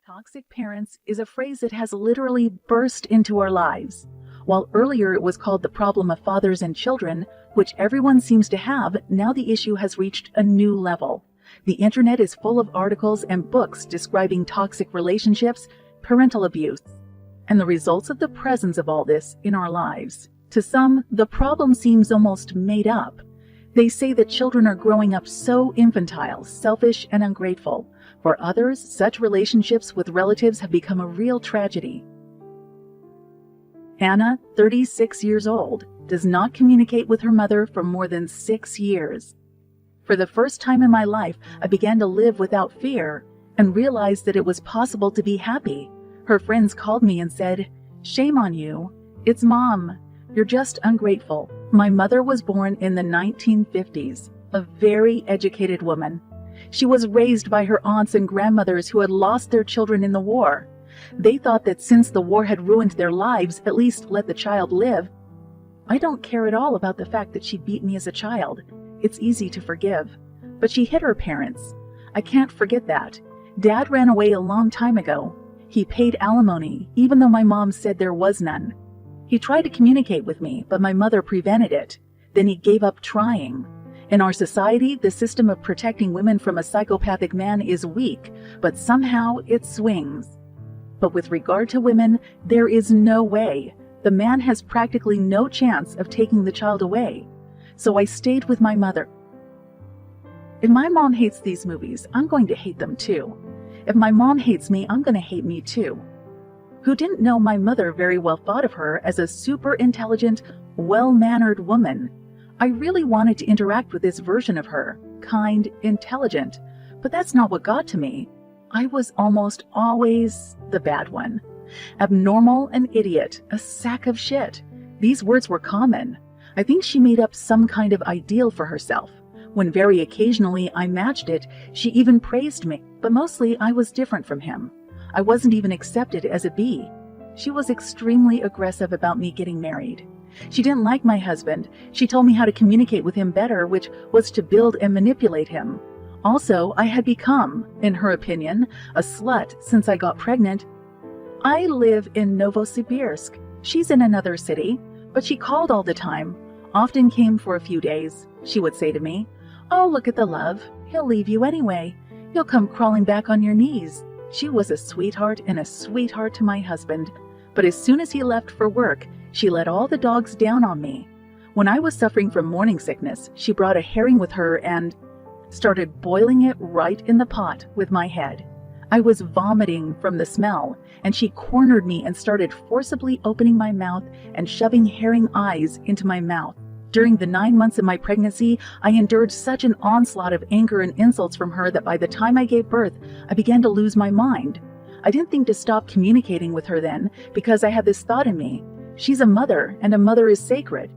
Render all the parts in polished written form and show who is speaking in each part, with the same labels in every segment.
Speaker 1: Toxic parents is a phrase that has literally burst into our lives. While earlier it was called the problem of fathers and children, which everyone seems to have, now the issue has reached a new level. The internet is full of articles and books describing toxic relationships, parental abuse, and the results of the presence of all this in our lives. To some, the problem seems almost made up. They say that children are growing up so infantile, selfish, and ungrateful. For others, such relationships with relatives have become a real tragedy. Anna, 36 years old, does not communicate with her mother for more than 6 years. For the first time in my life, I began to live without fear and realized that it was possible to be happy. Her friends called me and said, "Shame on you. It's Mom. You're just ungrateful." My mother was born in the 1950s, a very educated woman. She was raised by her aunts and grandmothers who had lost their children in the war. They thought that since the war had ruined their lives, at least let the child live. I don't care at all about the fact that she beat me as a child. It's easy to forgive. But she hit her parents. I can't forget that. Dad ran away a long time ago. He paid alimony, even though my mom said there was none. He tried to communicate with me, but my mother prevented it. Then he gave up trying. In our society, the system of protecting women from a psychopathic man is weak, but somehow it swings. But with regard to women, there is no way. The man has practically no chance of taking the child away. So I stayed with my mother. If my mom hates these movies, I'm going to hate them too. If my mom hates me, I'm going to hate me too. Who didn't know my mother very well thought of her as a super intelligent, well-mannered woman. I really wanted to interact with this version of her, kind, intelligent, but that's not what got to me. I was almost always the bad one. Abnormal, an idiot, a sack of shit. These words were common. I think she made up some kind of ideal for herself. When very occasionally I matched it, she even praised me, but mostly I was different from him. I wasn't even accepted as a B. She was extremely aggressive about me getting married. She didn't like my husband. She told me how to communicate with him better, which was to build and manipulate him. Also, I had become, in her opinion, a slut since I got pregnant. I live in Novosibirsk. She's in another city, but she called all the time, often came for a few days. She would say to me, "Oh, look at the love. He'll leave you anyway. You'll come crawling back on your knees." She was a sweetheart and a sweetheart to my husband. But as soon as he left for work, she let all the dogs down on me. When I was suffering from morning sickness, she brought a herring with her and started boiling it right in the pot with my head. I was vomiting from the smell, and she cornered me and started forcibly opening my mouth and shoving herring eyes into my mouth. During the 9 months of my pregnancy, I endured such an onslaught of anger and insults from her that by the time I gave birth, I began to lose my mind. I didn't think to stop communicating with her then, because I had this thought in me: she's a mother, and a mother is sacred.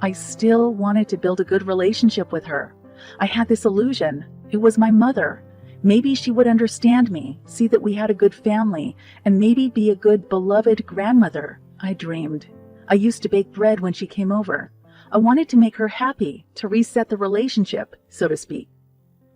Speaker 1: I still wanted to build a good relationship with her. I had this illusion. It was my mother. Maybe she would understand me, see that we had a good family, and maybe be a good, beloved grandmother, I dreamed. I used to bake bread when she came over. I wanted to make her happy, to reset the relationship, so to speak.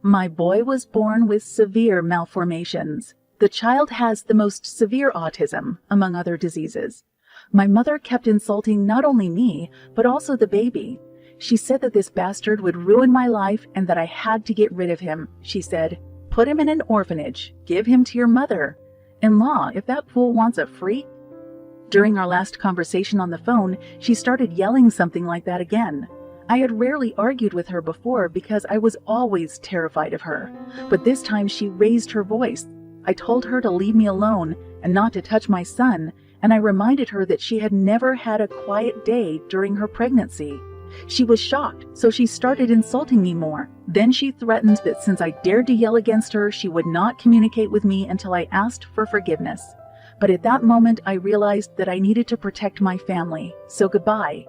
Speaker 1: My boy was born with severe malformations. The child has the most severe autism, among other diseases. My mother kept insulting not only me, but also the baby. She said that this bastard would ruin my life and that I had to get rid of him. She said, "Put him in an orphanage. Give him to your mother-in-law if that fool wants a freak." During our last conversation on the phone, she started yelling something like that again. I had rarely argued with her before because I was always terrified of her, but this time she raised her voice. I told her to leave me alone and not to touch my son, and I reminded her that she had never had a quiet day during her pregnancy. She was shocked, so she started insulting me more. Then she threatened that since I dared to yell against her, she would not communicate with me until I asked for forgiveness. But at that moment, I realized that I needed to protect my family, so goodbye.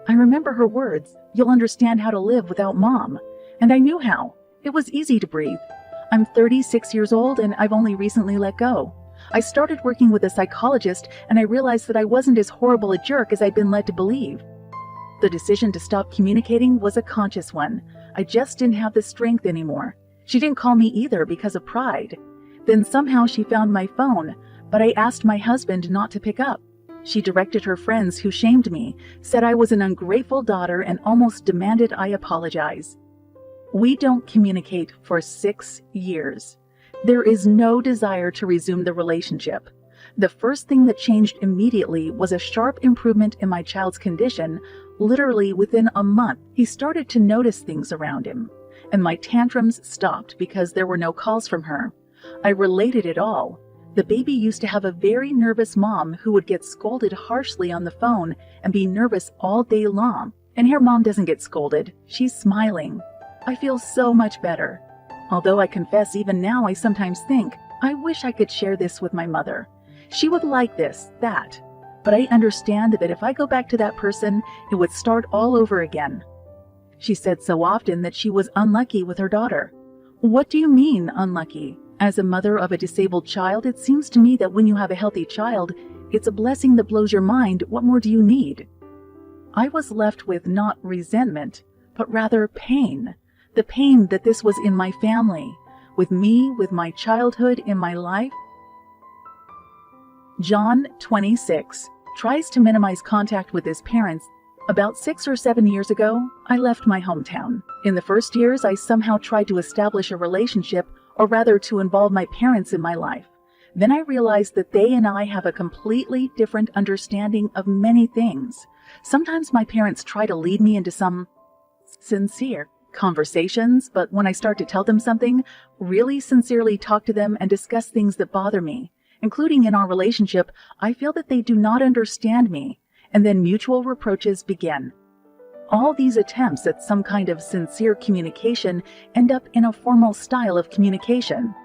Speaker 1: I remember her words, "You'll understand how to live without Mom." And I knew how. It was easy to breathe. I'm 36 years old and I've only recently let go. I started working with a psychologist and I realized that I wasn't as horrible a jerk as I'd been led to believe. The decision to stop communicating was a conscious one. I just didn't have the strength anymore. She didn't call me either because of pride. Then somehow she found my phone, but I asked my husband not to pick up. She directed her friends who shamed me, said I was an ungrateful daughter, and almost demanded I apologize. We don't communicate for 6 years. There is no desire to resume the relationship. The first thing that changed immediately was a sharp improvement in my child's condition. Literally within a month, he started to notice things around him, and my tantrums stopped because there were no calls from her. I related it all. The baby used to have a very nervous mom who would get scolded harshly on the phone and be nervous all day long. And here mom doesn't get scolded. She's smiling. I feel so much better. Although I confess even now I sometimes think, I wish I could share this with my mother. She would like this, that. But I understand that if I go back to that person, it would start all over again. She said so often that she was unlucky with her daughter. What do you mean, unlucky? As a mother of a disabled child, it seems to me that when you have a healthy child, it's a blessing that blows your mind. What more do you need? I was left with not resentment, but rather pain. The pain that this was in my family, with me, with my childhood, in my life. John, 26, tries to minimize contact with his parents. About 6 or 7 years ago, I left my hometown. In the first years, I somehow tried to establish a relationship, or rather to involve my parents in my life. Then I realized that they and I have a completely different understanding of many things. Sometimes my parents try to lead me into some sincere conversations, but when I start to tell them something, really sincerely talk to them and discuss things that bother me, including in our relationship, I feel that they do not understand me, and then mutual reproaches begin. All these attempts at some kind of sincere communication end up in a formal style of communication.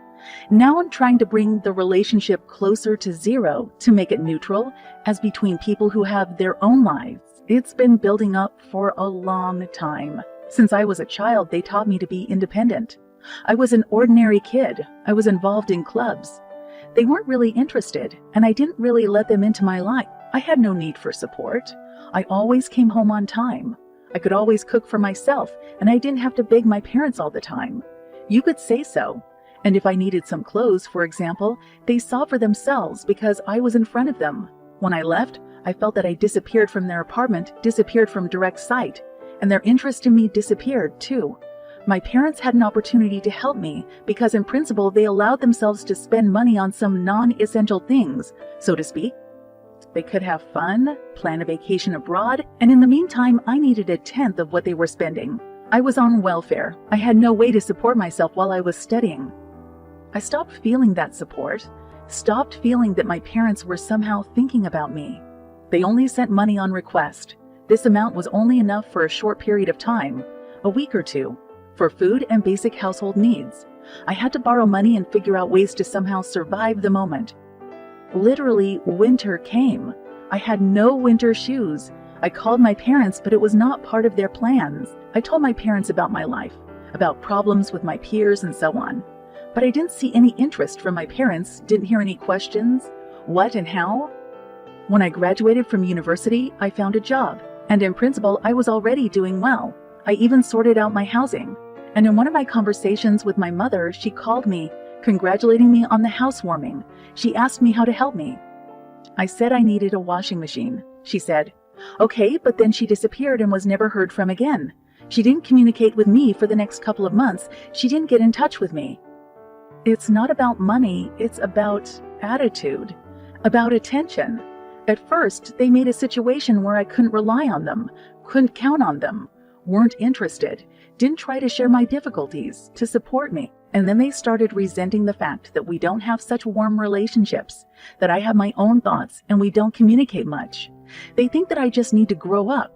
Speaker 1: Now I'm trying to bring the relationship closer to zero, to make it neutral, as between people who have their own lives. It's been building up for a long time. Since I was a child, they taught me to be independent. I was an ordinary kid. I was involved in clubs. They weren't really interested, and I didn't really let them into my life. I had no need for support. I always came home on time. I could always cook for myself, and I didn't have to beg my parents all the time. You could say so. And if I needed some clothes, for example, they saw for themselves because I was in front of them. When I left, I felt that I disappeared from their apartment, disappeared from direct sight, and their interest in me disappeared too. My parents had an opportunity to help me because in principle they allowed themselves to spend money on some non-essential things, so to speak. They could have fun, plan a vacation abroad, and in the meantime, I needed 1/10 of what they were spending. I was on welfare. I had no way to support myself while I was studying. I stopped feeling that support, stopped feeling that my parents were somehow thinking about me. They only sent money on request. This amount was only enough for a short period of time, a week or two, for food and basic household needs. I had to borrow money and figure out ways to somehow survive the moment. Literally, winter came. I had no winter shoes. I called my parents, but it was not part of their plans. I told my parents about my life, about problems with my peers and so on. But I didn't see any interest from my parents, didn't hear any questions. What and how? When I graduated from university, I found a job, and in principle, I was already doing well. I even sorted out my housing. And in one of my conversations with my mother, she called me, congratulating me on the housewarming. She asked me how to help me. I said I needed a washing machine. She said, okay, but then she disappeared and was never heard from again. She didn't communicate with me for the next couple of months. She didn't get in touch with me. It's not about money, it's about attitude, about attention. At first, they made a situation where I couldn't rely on them, couldn't count on them, weren't interested, didn't try to share my difficulties, to support me. And then they started resenting the fact that we don't have such warm relationships, that I have my own thoughts and we don't communicate much. They think that I just need to grow up.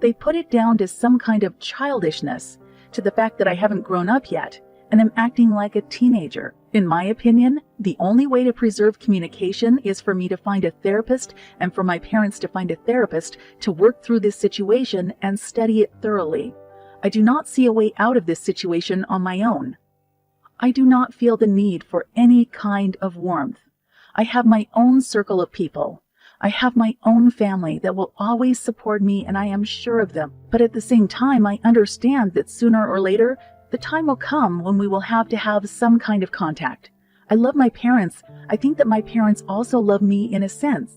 Speaker 1: They put it down to some kind of childishness, to the fact that I haven't grown up yet, and am acting like a teenager. In my opinion, the only way to preserve communication is for me to find a therapist and for my parents to find a therapist to work through this situation and study it thoroughly. I do not see a way out of this situation on my own. I do not feel the need for any kind of warmth. I have my own circle of people. I have my own family that will always support me, and I am sure of them. But at the same time, I understand that sooner or later, the time will come when we will have to have some kind of contact. I love my parents. I think that my parents also love me in a sense.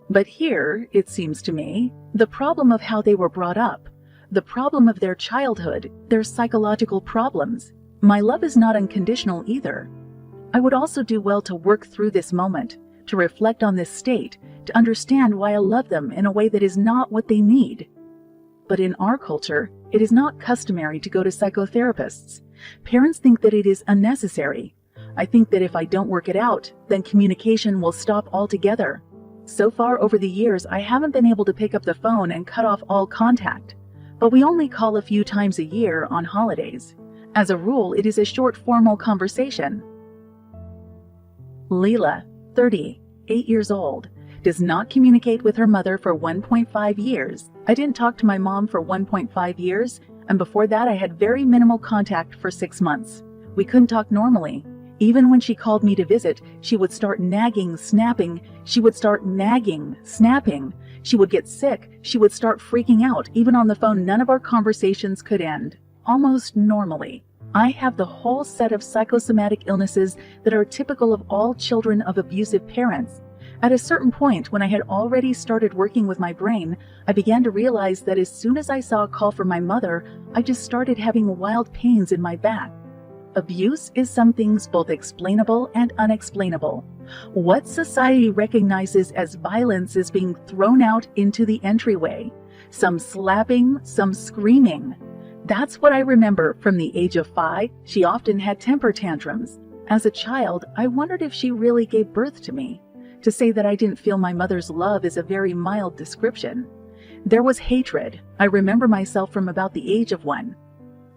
Speaker 1: But here, it seems to me, the problem of how they were brought up, the problem of their childhood, their psychological problems. My love is not unconditional either. I would also do well to work through this moment, to reflect on this state, to understand why I love them in a way that is not what they need. But in our culture, it is not customary to go to psychotherapists. Parents think that it is unnecessary. I think that if I don't work it out, then communication will stop altogether. So far over the years, I haven't been able to pick up the phone and cut off all contact. But we only call a few times a year on holidays. As a rule, it is a short formal conversation. Leela, 30, 8 years old, does not communicate with her mother for 1.5 years. I didn't talk to my mom for 1.5 years, and before that I had very minimal contact for 6 months. We couldn't talk normally. Even when she called me to visit, she would start nagging, snapping. She would start nagging, snapping. She would get sick. She would start freaking out. Even on the phone, none of our conversations could end. Almost normally. I have the whole set of psychosomatic illnesses that are typical of all children of abusive parents. At a certain point, when I had already started working with my brain, I began to realize that as soon as I saw a call from my mother, I just started having wild pains in my back. Abuse is some things both explainable and unexplainable. What society recognizes as violence is being thrown out into the entryway. Some slapping, some screaming. That's what I remember from the age of 5. She often had temper tantrums. As a child, I wondered if she really gave birth to me. To say that I didn't feel my mother's love is a very mild description. There was hatred. I remember myself from about the age of 1.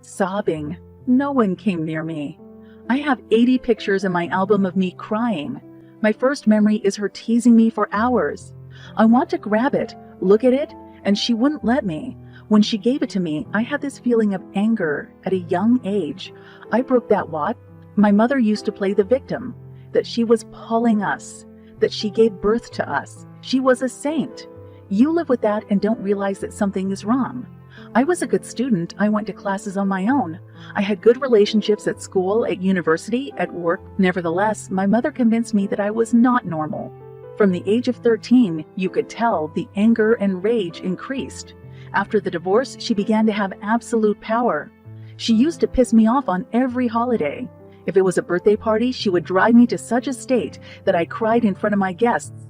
Speaker 1: Sobbing. No one came near me. I have 80 pictures in my album of me crying. My first memory is her teasing me for hours. I want to grab it, look at it, and she wouldn't let me. When she gave it to me, I had this feeling of anger at a young age. I broke that what? My mother used to play the victim, that she was pulling us, that she gave birth to us. She was a saint. You live with that and don't realize that something is wrong. I was a good student. I went to classes on my own. I had good relationships at school, at university, at work. Nevertheless, my mother convinced me that I was not normal. From the age of 13, you could tell the anger and rage increased. After the divorce, she began to have absolute power. She used to piss me off on every holiday. If it was a birthday party, she would drive me to such a state that I cried in front of my guests.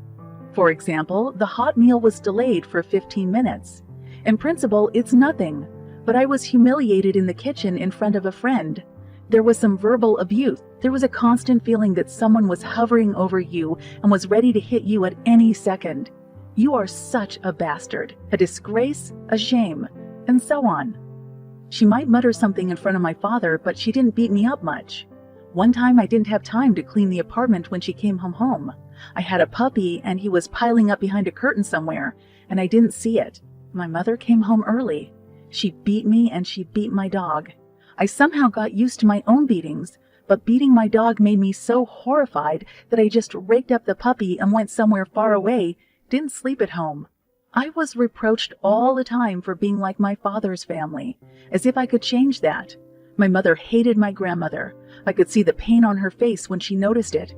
Speaker 1: For example, the hot meal was delayed for 15 minutes. In principle, it's nothing, but I was humiliated in the kitchen in front of a friend. There was some verbal abuse. There was a constant feeling that someone was hovering over you and was ready to hit you at any second. You are such a bastard, a disgrace, a shame, and so on. She might mutter something in front of my father, but she didn't beat me up much. One time I didn't have time to clean the apartment when she came home. I had a puppy and he was piling up behind a curtain somewhere, and I didn't see it. My mother came home early. She beat me and she beat my dog. I somehow got used to my own beatings, but beating my dog made me so horrified that I just raked up the puppy and went somewhere far away, didn't sleep at home. I was reproached all the time for being like my father's family, as if I could change that. My mother hated my grandmother. I could see the pain on her face when she noticed it.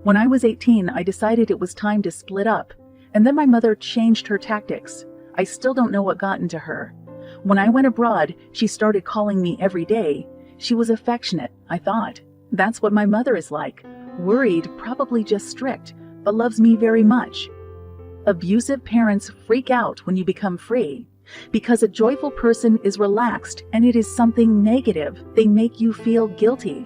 Speaker 1: When I was 18, I decided it was time to split up, and then my mother changed her tactics. I still don't know what got into her. When I went abroad, she started calling me every day. She was affectionate, I thought. That's what my mother is like. Worried, probably just strict, but loves me very much. Abusive parents freak out when you become free. Because a joyful person is relaxed and it is something negative, they make you feel guilty.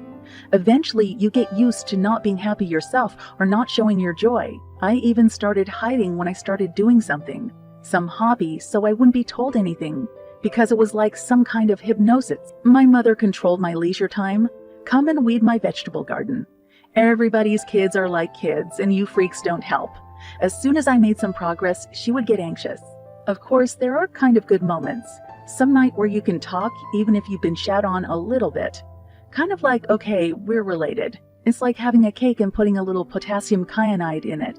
Speaker 1: Eventually, you get used to not being happy yourself or not showing your joy. I even started hiding when I started doing something. Some hobby, so I wouldn't be told anything, because it was like some kind of hypnosis. My mother controlled my leisure time. Come and weed my vegetable garden. Everybody's kids are like kids, and you freaks don't help. As soon as I made some progress, she would get anxious. Of course, there are kind of good moments. Some night where you can talk, even if you've been shat on a little bit. Kind of like, okay, we're related. It's like having a cake and putting a little potassium cyanide in it.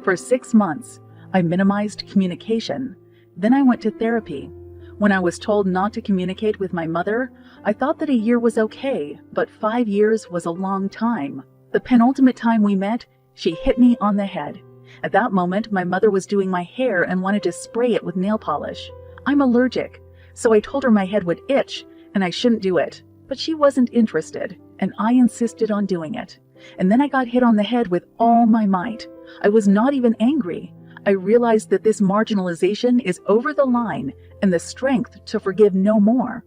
Speaker 1: For 6 months, I minimized communication. Then I went to therapy. When I was told not to communicate with my mother, I thought that a year was okay, but 5 years was a long time. The penultimate time we met, she hit me on the head. At that moment, my mother was doing my hair and wanted to spray it with nail polish. I'm allergic, so I told her my head would itch and I shouldn't do it. But she wasn't interested, and I insisted on doing it. And then I got hit on the head with all my might. I was not even angry. I realized that this marginalization is over the line and the strength to forgive no more.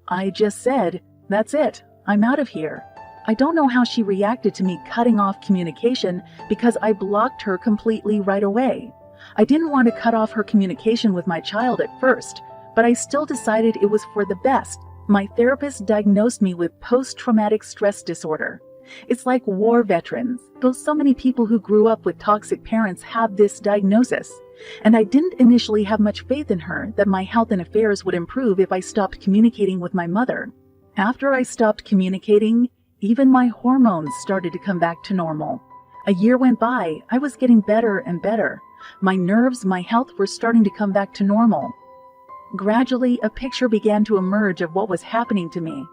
Speaker 1: I just said, "That's it. I'm out of here." I don't know how she reacted to me cutting off communication because I blocked her completely right away. I didn't want to cut off her communication with my child at first, but I still decided it was for the best. My therapist diagnosed me with post-traumatic stress disorder. It's like war veterans, though so many people who grew up with toxic parents have this diagnosis. And I didn't initially have much faith in her that my health and affairs would improve if I stopped communicating with my mother. After I stopped communicating, even my hormones started to come back to normal. A year went by, I was getting better and better. My nerves, my health were starting to come back to normal. Gradually, a picture began to emerge of what was happening to me.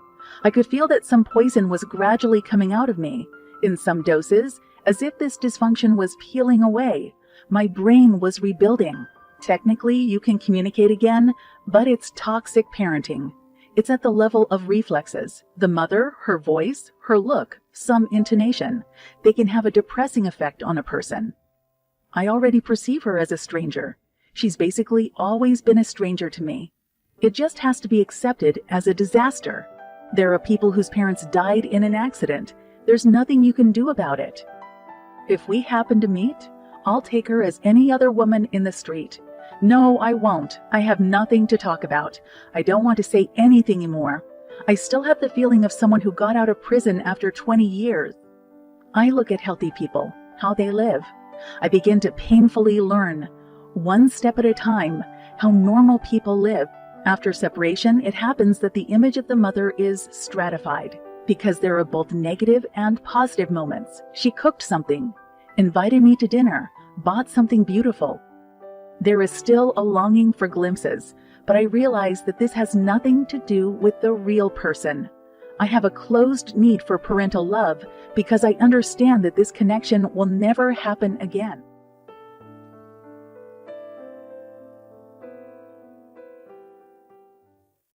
Speaker 1: I could feel that some poison was gradually coming out of me, in some doses, as if this dysfunction was peeling away. My brain was rebuilding. Technically, you can communicate again, but it's toxic parenting. It's at the level of reflexes. The mother, her voice, her look, some intonation. They can have a depressing effect on a person. I already perceive her as a stranger. She's basically always been a stranger to me. It just has to be accepted as a disaster. There are people whose parents died in an accident. There's nothing you can do about it. If we happen to meet, I'll take her as any other woman in the street. No, I won't. I have nothing to talk about. I don't want to say anything anymore. I still have the feeling of someone who got out of prison after 20 years. I look at healthy people, how they live. I begin to painfully learn, one step at a time, how normal people live. After separation, it happens that the image of the mother is stratified because there are both negative and positive moments. She cooked something, invited me to dinner, bought something beautiful. There is still a longing for glimpses, but I realize that this has nothing to do with the real person. I have a closed need for parental love because I understand that this connection will never happen again.